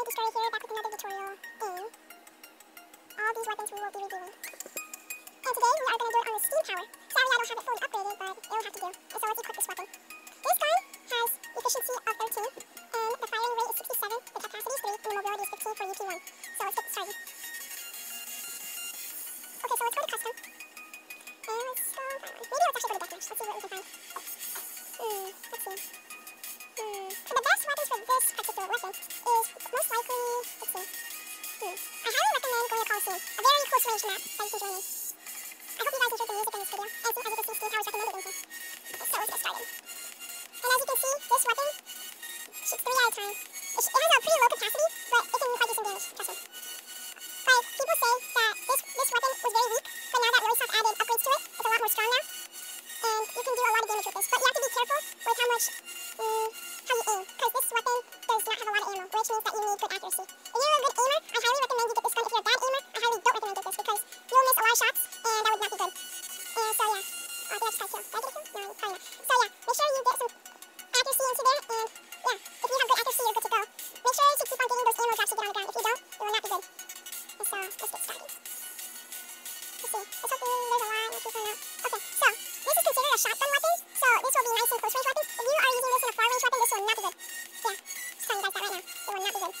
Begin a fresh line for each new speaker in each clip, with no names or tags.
destroyer here, back with another tutorial in all these weapons we will be reviewing. And today we are going to do it on the steam power. Sadly, I don't have it fully upgraded, but it will have to do. And so let's equip this weapon. This gun has efficiency of 13, and the firing rate is 67, the capacity is 3, and the mobility is 15 for UP1. So let's get started. Okay, so let's go to custom. And let's go find one. Maybe let's actually go to deathmatch. Let's see what we can find. Let's see. So the best weapons for this particular weapon is most likely, let's see. I highly recommend going to Coliseum, a very close range map that you can join in. I hope you guys enjoyed the music in this video, and as you can see, steam power is recommended in here. So let's get started. And as you can see, this weapon shoots 3 at a time. It has a pretty low capacity, but it can quite do some damage, trust me. Like, people say that this weapon was very weak, but now that Ubisoft added upgrades to it, it's a lot more strong now. And you can do a lot of damage with this, but you have to be careful with how you aim, because this weapon does not have a lot of ammo, which means that you need good accuracy. If you're a good aimer, I highly recommend you get this gun. If you're a bad aimer, I highly don't recommend you get this, because you'll miss a lot of shots, and that would not be good. And so yeah, I think I just got a kill. Did I get a kill? No, probably not. So yeah, make sure you get some accuracy into there, and yeah, if you have good accuracy, you're good to go. Make sure to keep on getting those ammo drops you get on the ground. If you don't, it will not be good. And so, let's get started. Let's see. Let's hope there's a lot and we can find out. Okay, so this is considered a shotgun weapon, so this will be nice and close range weapon. If you are using this in a far range weapon, this will not be good. Yeah, just telling you guys that right now. It will not be good.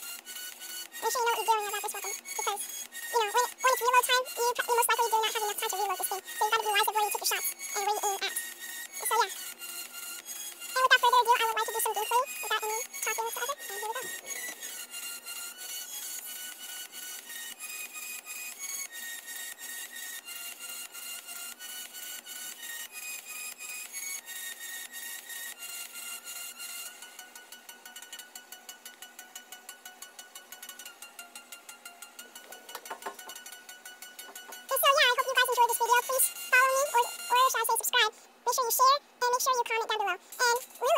Make sure you know what you're doing about this weapon, because, you know, when it's reload time, you most likely do not have enough time to reload this thing. So you've got to be wise of where you take your shots and where you aim at. So yeah. And without further ado, I would like to do some gameplay without any talking whatsoever, and here we go. Please follow me, or should I say subscribe. Make sure you share, and make sure you comment down below. And really